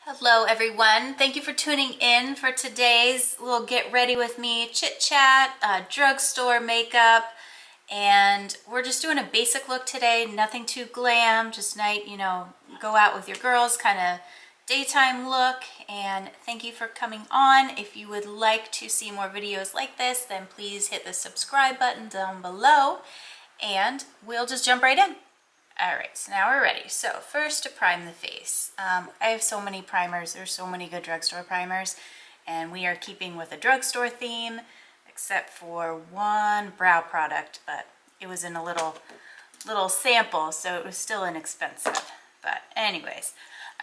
Hello everyone, thank you for tuning in for today's little get ready with me chit chat, drugstore makeup, and we're just doing a basic look today, nothing too glam, just night, go out with your girls, kind of daytime look. And thank you for coming on. If you would like to see more videos like this, then please hit the subscribe button down below and we'll just jump right in. Alright, so now we're ready. So first, to prime the face. I have so many primers. There's so many good drugstore primers, and we are keeping with a drugstore theme, except for one brow product, but it was in a little sample, so it was still inexpensive. But anyways,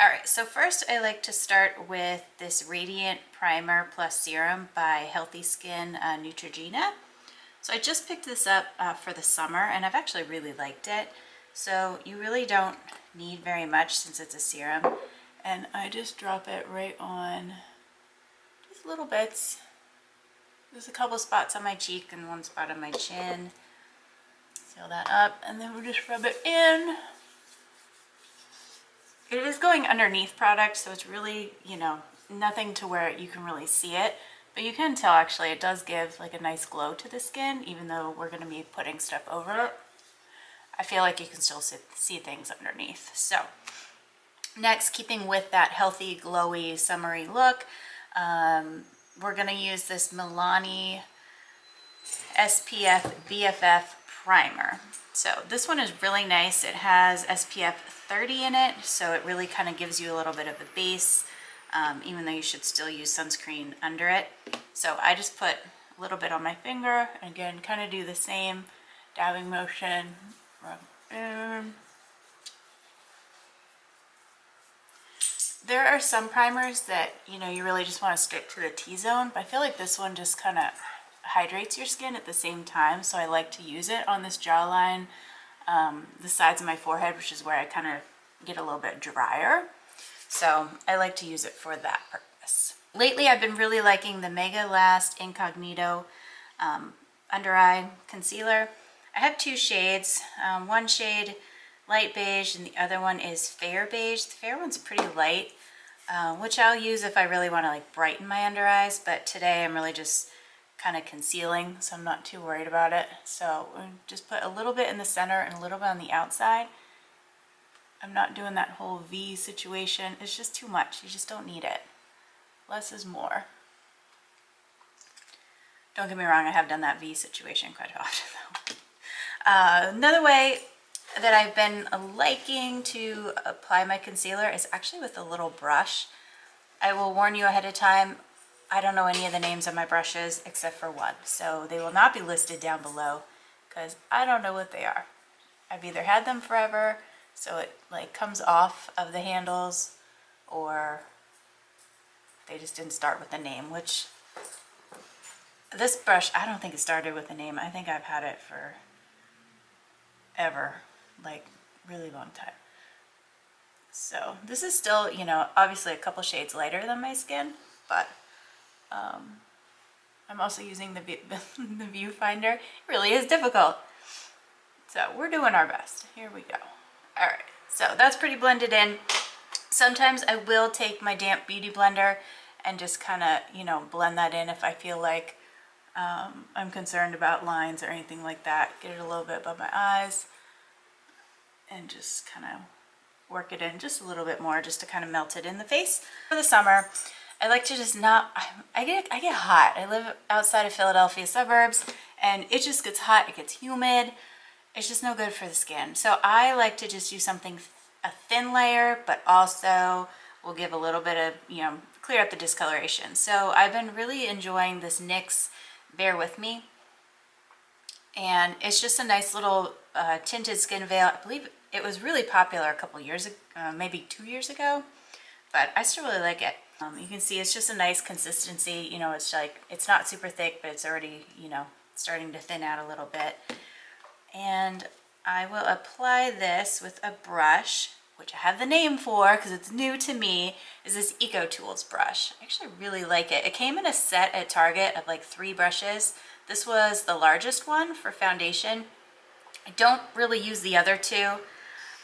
alright, so first I like to start with this Radiant Primer Plus Serum by Healthy Skin Neutrogena. So I just picked this up for the summer, and I've actually really liked it. So you really don't need very much since it's a serum, and I just drop it right on, just little bits. There's a couple spots on my cheek and one spot on my chin. Seal that up, and then we'll just rub it in. It is going underneath product, so it's really, nothing to where you can really see it, but you can tell actually it does give like a nice glow to the skin, even though we're going to be putting stuff over it. I feel like you can still see things underneath. So next, keeping with that healthy, glowy, summery look, we're going to use this Milani SPF BFF primer. So this one is really nice. It has SPF 30 in it, so it really kind of gives you a little bit of a base, even though you should still use sunscreen under it. So I just put a little bit on my finger, and again, kind of do the same dabbing motion. There are some primers that you really just want to stick to the T-zone, but I feel like this one just kind of hydrates your skin at the same time, so I like to use it on this jawline, the sides of my forehead, which is where I kind of get a little bit drier, so I like to use it for that purpose. Lately I've been really liking the Mega Last Incognito under eye concealer. I have two shades, one shade light beige and the other one is fair beige. The fair one's pretty light, which I'll use if I really want to like brighten my under eyes, but today I'm really just kind of concealing, so I'm not too worried about it. So just put a little bit in the center and a little bit on the outside. I'm not doing that whole V situation. It's just too much. You just don't need it. Less is more. Don't get me wrong, I have done that V situation quite often though. Another way that I've been liking to apply my concealer is actually with a little brush. I will warn you ahead of time, I don't know any of the names of my brushes except for one, so they will not be listed down below because I don't know what they are. I've either had them forever, so it like comes off of the handles, or they just didn't start with a name, which this brush, I don't think it started with a name. I think I've had it for ever, like really long time. So this is still, obviously a couple shades lighter than my skin, but I'm also using the viewfinder. It really is difficult. So we're doing our best. Here we go. All right, so that's pretty blended in. Sometimes I will take my damp beauty blender and just kind of, blend that in if I feel like I'm concerned about lines or anything like that. Get it a little bit above my eyes and just kind of work it in just a little bit more, just to kind of melt it in the face. For the summer, I like to just I get hot. I live outside of Philadelphia suburbs, and it just gets hot. It gets humid. It's just no good for the skin. So I like to just do something, a thin layer, but also will give a little bit of, clear up the discoloration. So I've been really enjoying this NYX Bear With Me, and it's just a nice little tinted skin veil. I believe it was really popular a couple years ago, maybe 2 years ago, but I still really like it. You can see it's just a nice consistency. It's like, it's not super thick, but it's already, starting to thin out a little bit. And I will apply this with a brush, which I have the name for because it's new to me, is this Ecotools brush. I actually really like it. It came in a set at Target of like 3 brushes. This was the largest one for foundation. I don't really use the other 2.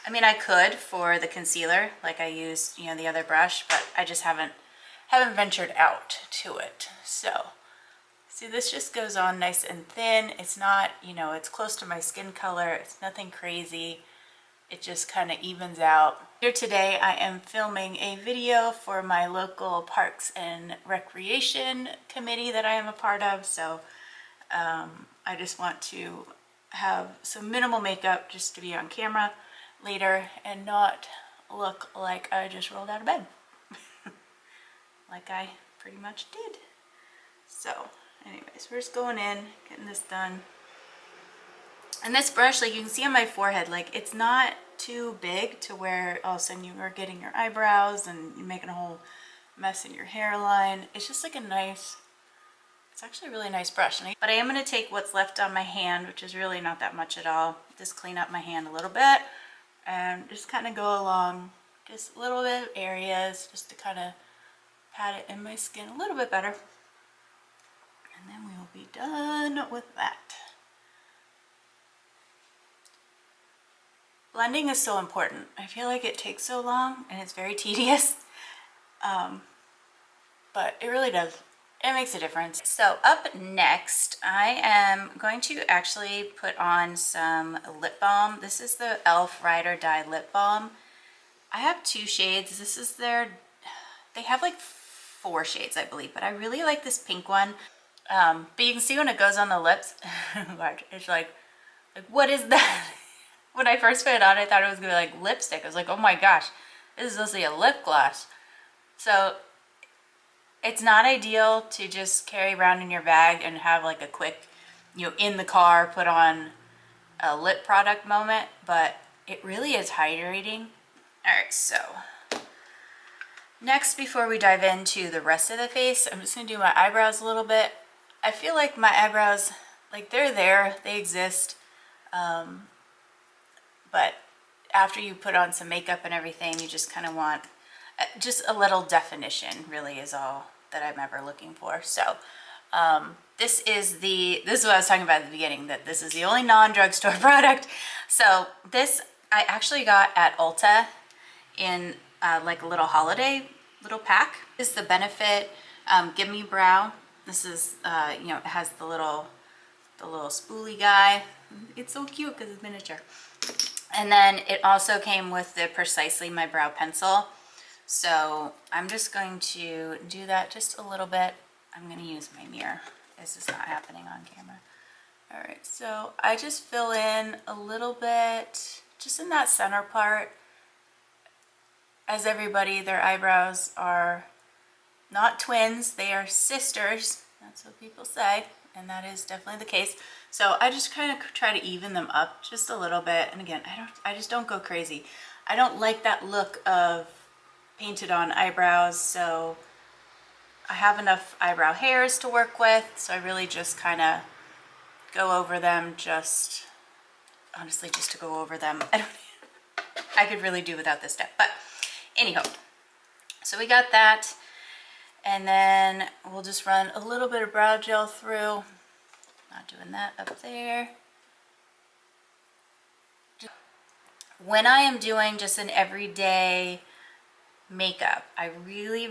I mean, I could for the concealer, like I used, you know, the other brush, but I just haven't ventured out to it. So, see, this just goes on nice and thin. It's not, you know, it's close to my skin color. It's nothing crazy. It just kind of evens out. Here today, I am filming a video for my local Parks and Recreation committee that I am a part of. So, I just want to have some minimal makeup just to be on camera later and not look like I just rolled out of bed like I pretty much did. So anyways, we're just going in, getting this done. And this brush, like you can see on my forehead, like it's not too big to where all of a sudden you are getting your eyebrows and you're making a whole mess in your hairline. It's just like a nice, it's actually a really nice brush. But I am going to take what's left on my hand, which is really not that much at all. Just clean up my hand a little bit and just kind of go along just a little bit of areas just to kind of pat it in my skin a little bit better. And then we will be done with that. Blending is so important. I feel like it takes so long and it's very tedious, but it really does. It makes a difference. So up next, I am going to actually put on some lip balm. This is the e.l.f. Or Die Lip Balm. I have 2 shades. This is their, they have like 4 shades, I believe, but I really like this pink one. But you can see when it goes on the lips, it's like what is that? When I first put it on, I thought it was gonna be like lipstick. I was like, oh my gosh, this is supposed to be a lip gloss. So it's not ideal to just carry around in your bag and have like a quick, you know, in the car, put on a lip product moment, but it really is hydrating. All right, so next, before we dive into the rest of the face, I'm just gonna do my eyebrows a little bit. I feel like my eyebrows, like they're there, they exist. But after you put on some makeup and everything, you just kind of want just a little definition, really is all that I'm ever looking for. So this is what I was talking about at the beginning, that this is the only non-drugstore product. So this I actually got at Ulta in like a little holiday little pack. This is the Benefit Give Me Brow. This is, you know, it has the little spoolie guy. It's so cute because it's miniature. And then it also came with the Precisely My Brow Pencil. So I'm just going to do that just a little bit. I'm going to use my mirror. This is not happening on camera. All right, so I just fill in a little bit, just in that center part. As everybody, their eyebrows are not twins, they are sisters. That's what people say, and that is definitely the case. So I just kind of try to even them up just a little bit. And again, I just don't go crazy. I don't like that look of painted on eyebrows, so I have enough eyebrow hairs to work with, so I really just kind of go over them, just honestly just to go over them. I could really do without this step, but anyhow, so we got that, and then we'll just run a little bit of brow gel through. Not doing that up there. When I am doing just an everyday makeup, I really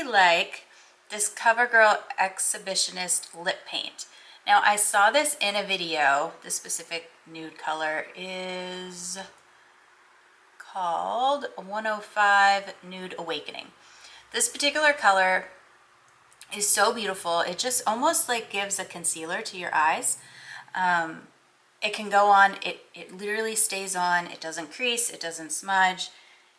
like this Covergirl Exhibitionist lip paint. Now I saw this in a video. This specific nude color is called 105 Nude Awakening. This particular color is so beautiful. It just almost like gives a concealer to your eyes. It can go on, it literally stays on, it doesn't crease, it doesn't smudge,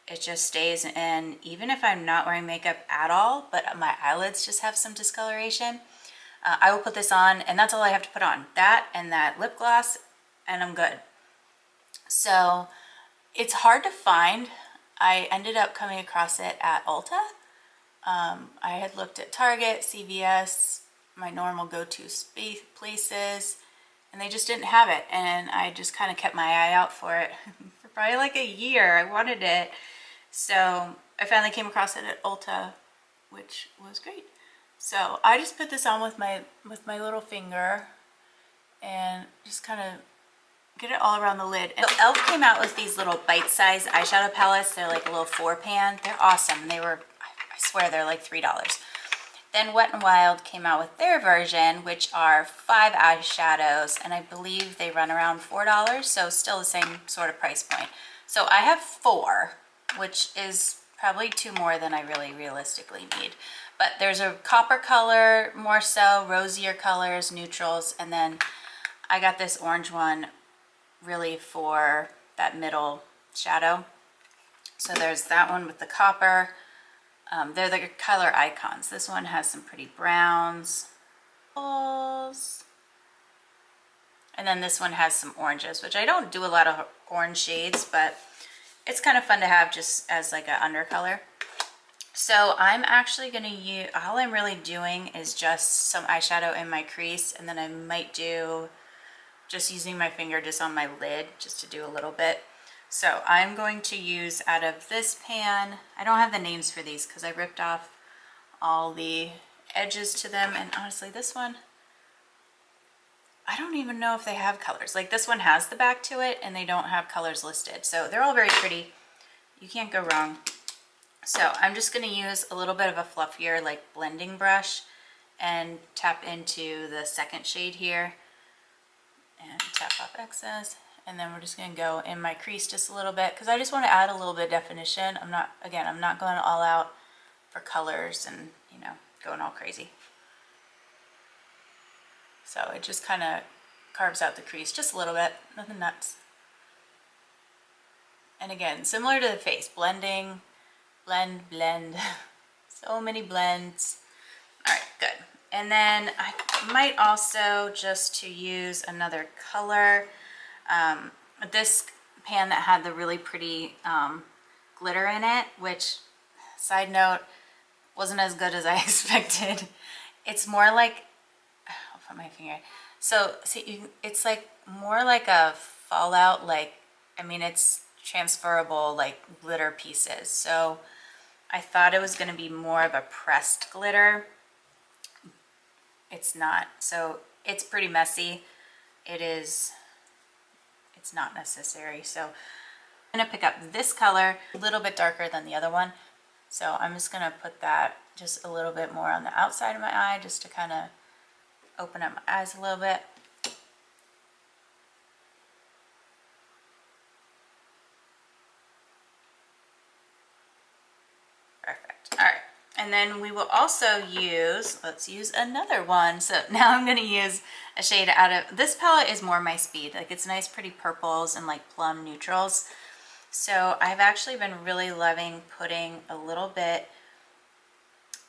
it just stays. And even if I'm not wearing makeup at all, but my eyelids just have some discoloration, I will put this on, and that's all I have to put on. That and that lip gloss, and I'm good. So it's hard to find. I ended up coming across it at Ulta. I had looked at Target, CVS, my normal go-to places, and they just didn't have it. And I just kind of kept my eye out for it for probably like a year. I wanted it. So I finally came across it at Ulta, which was great. So I just put this on with my little finger and just kind of get it all around the lid. And so e.l.f. came out with these little bite-sized eyeshadow palettes. They're like a little 4-pan. They're awesome. They were, I swear, they're like $3. Then Wet n Wild came out with their version, which are 5 eyeshadows, and I believe they run around $4, so still the same sort of price point. So I have 4, which is probably 2 more than I really realistically need. But there's a copper color, more so, rosier colors, neutrals, and then I got this orange one really for that middle shadow. So there's that one with the copper. They're the color icons. This one has some pretty browns. And then this one has some oranges, which I don't do a lot of orange shades, but it's kind of fun to have just as like an undercolor. So I'm actually going to use, all I'm really doing is just some eyeshadow in my crease, and then I might do just using my finger just on my lid just to do a little bit. So I'm going to use out of this pan, I don't have the names for these because I ripped off all the edges to them, and honestly this one, I don't even know if they have colors. Like this one has the back to it and they don't have colors listed. So they're all very pretty. You can't go wrong. So I'm just going to use a little bit of a fluffier like blending brush and tap into the second shade here and tap off excess. And then we're just going to go in my crease just a little bit because I just want to add a little bit of definition. I'm not going all out for colors and, you know, going all crazy. So it just kind of carves out the crease just a little bit, nothing nuts. And again, similar to the face, blending, blend, blend, so many blends. All right, good. And then I might also just to use another color. This pan that had the really pretty glitter in it, which, side note, wasn't as good as I expected. It's more like, I'll put my finger, so see, it's like more like a fallout, like, I mean, it's transferable like glitter pieces. So I thought it was going to be more of a pressed glitter. It's not. So it's pretty messy. It's not necessary. So I'm going to pick up this color, a little bit darker than the other one. So I'm just going to put that just a little bit more on the outside of my eye just to kind of open up my eyes a little bit. Perfect. All right. And then we will also use, let's use another one. So now I'm going to use a shade out of, this palette is more my speed. Like it's nice pretty purples and like plum neutrals. So I've actually been really loving putting a little bit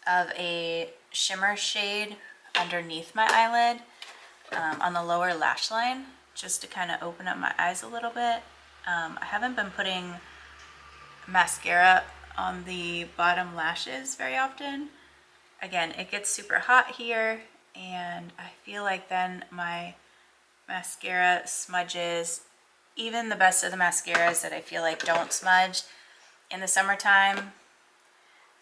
of a shimmer shade underneath my eyelid on the lower lash line just to kind of open up my eyes a little bit. I haven't been putting mascara on the bottom lashes very often. Again, it gets super hot here and I feel like then my mascara smudges. Even the best of the mascaras that I feel like don't smudge in the summertime,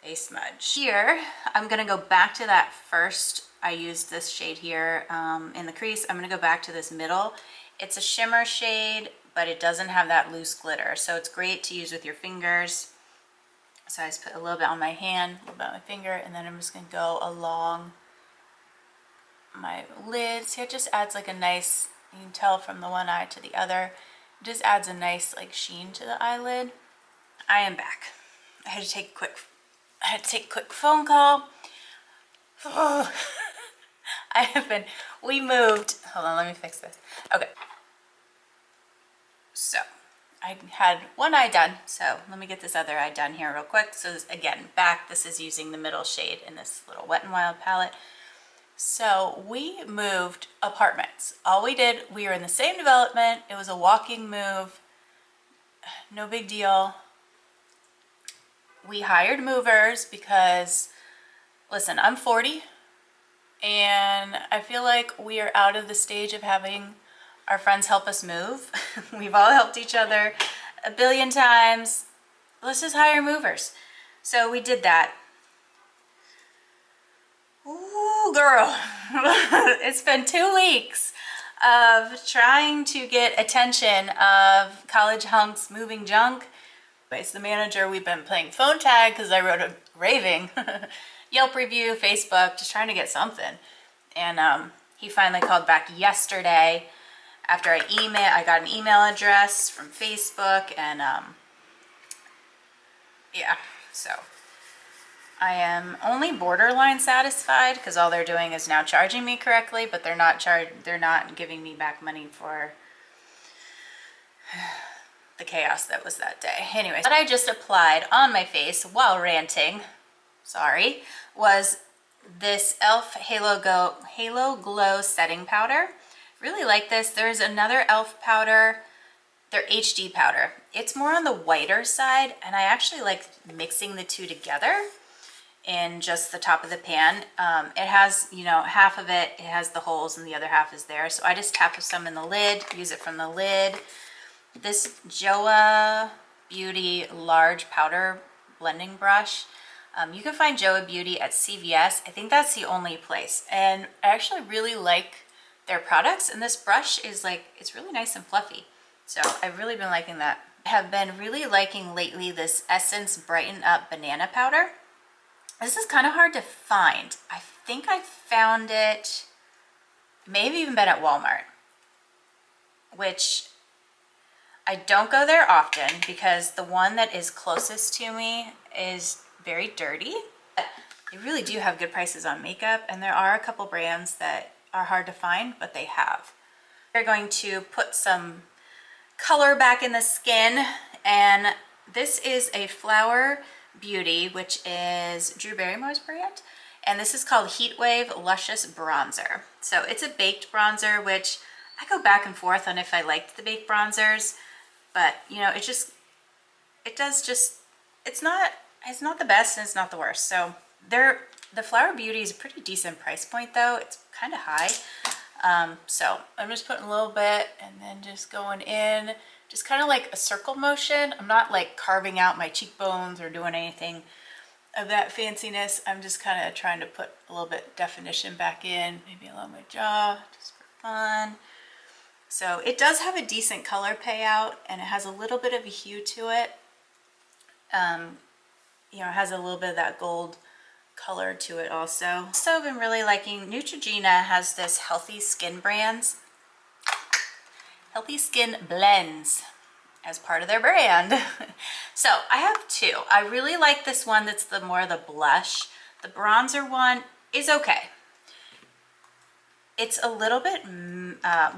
they smudge. Here, I'm gonna go back to that first, I used this shade here in the crease. I'm gonna go back to this middle. It's a shimmer shade, but it doesn't have that loose glitter. So it's great to use with your fingers. So I just put a little bit on my hand, a little bit on my finger, and then I'm just gonna go along my lids. It just adds like a nice, you can tell from the one eye to the other, it just adds a nice like sheen to the eyelid. I am back. I had to take a quick phone call. Oh. We moved, hold on, let me fix this. Okay. So I had one eye done, so let me get this other eye done here real quick. So this, again, back, this is using the middle shade in this little Wet n Wild palette. So we moved apartments. All we did, we were in the same development. It was a walking move, no big deal. We hired movers because, listen, I'm 40 and I feel like we are out of the stage of having our friends help us move. We've all helped each other a billion times. Let's just hire movers. So we did that. Ooh, girl, it's been 2 weeks. of trying to get attention of college hunks moving junk. Anyways, the manager, we've been playing phone tag because I wrote a raving Yelp review, Facebook, just trying to get something. And he finally called back yesterday after I got an email address from Facebook, and yeah, so I am only borderline satisfied because all they're doing is now charging me correctly, but they're not giving me back money for the chaos that was that day. Anyways, what I just applied on my face while ranting, sorry, was this e.l.f. Halo Glow Setting Powder. Really like this. There's another e.l.f. powder, their HD powder. It's more on the whiter side, and I actually like mixing the two together in just the top of the pan. It has, you know, half of it has the holes and the other half is there. So I just tap some in the lid, use it from the lid. This Joa Beauty large powder blending brush. You can find Joa Beauty at CVS. I think that's the only place. And I actually really like their products. And this brush is like, it's really nice and fluffy. So I've really been liking that. I have been really liking lately this Essence Brighten Up Banana Powder. This is kind of hard to find. I think I found it, maybe even been at Walmart, which I don't go there often because the one that is closest to me is very dirty. But they really do have good prices on makeup, and there are a couple brands that are hard to find, but they have. We're going to put some color back in the skin, and this is a Flower Beauty, which is Drew Barrymore's brand, and this is called Heatwave Luscious Bronzer. So it's a baked bronzer, which I go back and forth on if I liked the baked bronzers, but you know, it's not the best and it's not the worst. So the Flower Beauty is a pretty decent price point though. It's kind of high. So I'm just putting a little bit and then just going in, just kind of like a circle motion. I'm not like carving out my cheekbones or doing anything of that fanciness. I'm just kind of trying to put a little bit definition back in, maybe along my jaw, just for fun. So it does have a decent color payout, and it has a little bit of a hue to it. You know, it has a little bit of that gold color to it also. Also been really liking, Neutrogena has this Healthy Skin Blends as part of their brand. So I have two. I really like this one that's the more the blush. The bronzer one is okay. It's a little bit,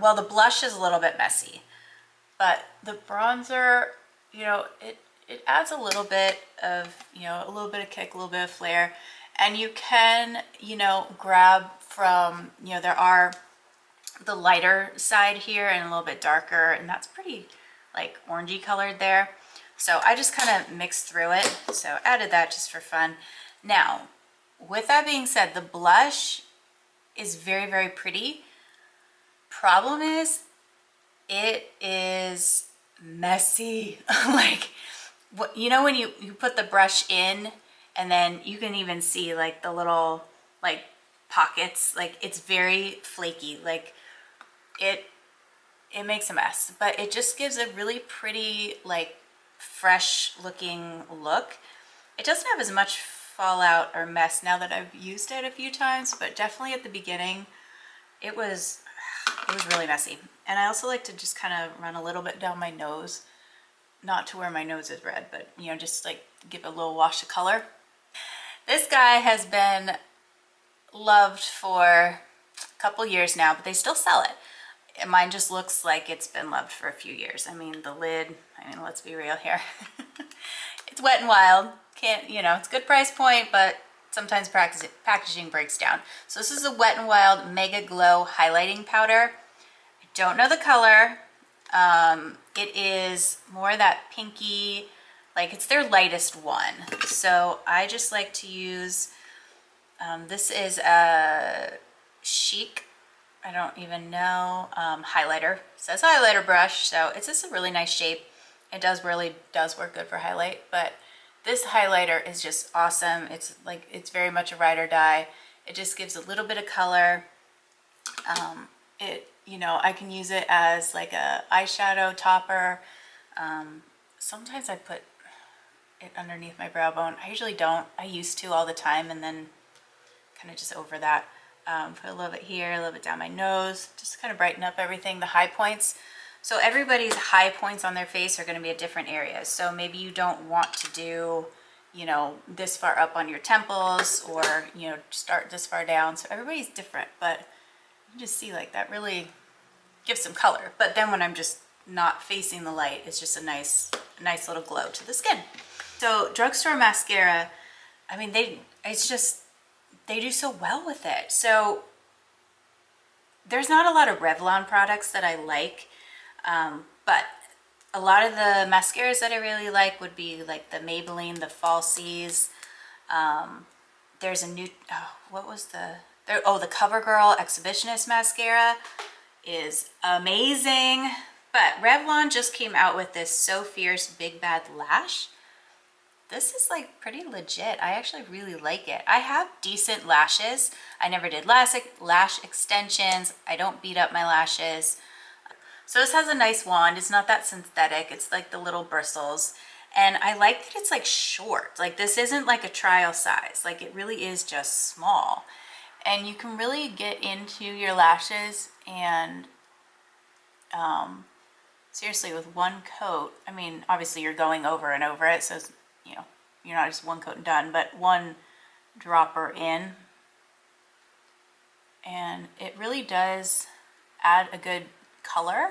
well, the blush is a little bit messy, but the bronzer, you know, it adds a little bit of, you know, a little bit of kick, a little bit of flair. And you can, you know, grab from, you know, there are the lighter side here and a little bit darker, and that's pretty like orangey colored there. So I just kind of mixed through it. So added that just for fun. Now, with that being said, the blush is very, very pretty. Problem is, it is messy. Like, you know, when you put the brush in, and then you can even see like the little like pockets, like it's very flaky. Like it makes a mess, but it just gives a really pretty, like fresh looking look. It doesn't have as much fallout or mess now that I've used it a few times, but definitely at the beginning it was really messy. And I also like to just kind of run a little bit down my nose, not to where my nose is red, but you know, just like give a little wash of color. This guy has been loved for a couple years now, but they still sell it. And mine just looks like it's been loved for a few years. I mean, the lid, I mean, let's be real here. It's Wet n Wild. Can't, you know, it's a good price point, but sometimes packaging breaks down. So this is a Wet n Wild Mega Glow Highlighting Powder. I don't know the color. It is more that pinky, like it's their lightest one. So I just like to use, this is a Chic, I don't even know, highlighter. It says highlighter brush, so it's just a really nice shape. It really does work good for highlight, but this highlighter is just awesome. It's like, it's very much a ride or die. It just gives a little bit of color. You know, I can use it as like a eyeshadow topper. Sometimes I put it underneath my brow bone. I usually don't. I used to all the time, and then kind of just over that. Put a little bit here, a little bit down my nose, just to kind of brighten up everything, the high points. So everybody's high points on their face are going to be at different areas. So maybe you don't want to do, you know, this far up on your temples, or, you know, start this far down. So everybody's different, but you just see like that really gives some color. But then when I'm just not facing the light, it's just a nice little glow to the skin. So Drugstore mascara, I mean, they do so well with it. So there's not a lot of Revlon products that I like, but a lot of the mascaras that I really like would be like the Maybelline, the Falsies. There's a new, the Covergirl Exhibitionist mascara is amazing. But Revlon just came out with this So Fierce Big Bad Lash. This is like pretty legit. I actually really like it. I have decent lashes. I never did lash extensions. I don't beat up my lashes. So this has a nice wand. It's not that synthetic. It's like the little bristles. And I like that it's like short. Like this isn't like a trial size. Like it really is just small. And you can really get into your lashes and seriously, with one coat, I mean, obviously you're going over and over it, so, you know, you're not just one coat and done, but one dropper in. And it really does add a good color.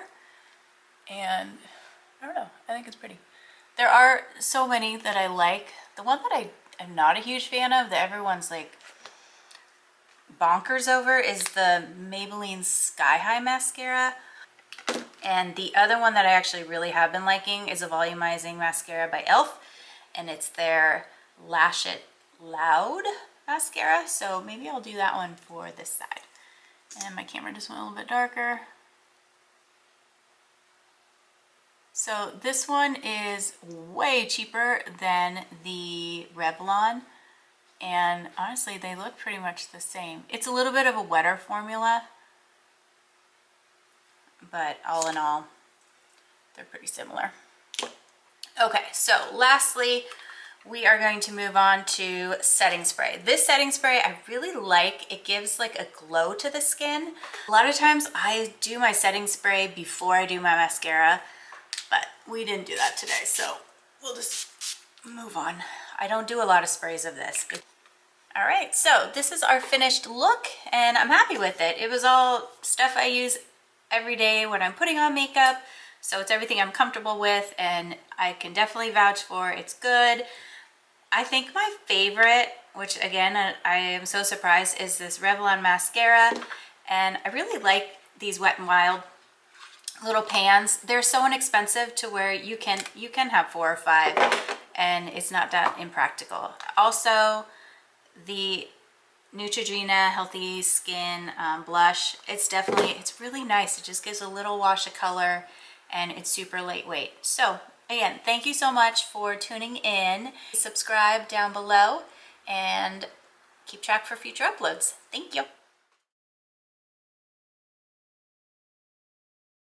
And I don't know, I think it's pretty. There are so many that I like. The one that I am not a huge fan of, that everyone's like bonkers over, is the Maybelline Sky High mascara. And the other one that I actually really have been liking is a volumizing mascara by e.l.f. And it's their Lash It Loud mascara. So maybe I'll do that one for this side. And my camera just went a little bit darker. So this one is way cheaper than the Revlon. And honestly, they look pretty much the same. It's a little bit of a wetter formula, but all in all, they're pretty similar. Okay, so lastly, we are going to move on to setting spray. This setting spray I really like. It gives like a glow to the skin. A lot of times I do my setting spray before I do my mascara, but we didn't do that today, so we'll just move on. I don't do a lot of sprays of this. All right, so this is our finished look, and I'm happy with it. It was all stuff I use every day when I'm putting on makeup, so it's everything I'm comfortable with, and I can definitely vouch for it's good. I think my favorite, which again I am so surprised, is this Revlon mascara, and I really like these Wet n Wild little pans. They're so inexpensive to where you can have 4 or 5, and it's not that impractical. Also, the Neutrogena Healthy Skin blush, it's really nice. It just gives a little wash of color, and it's super lightweight. So again, thank you so much for tuning in. Subscribe down below and keep track for future uploads. Thank you.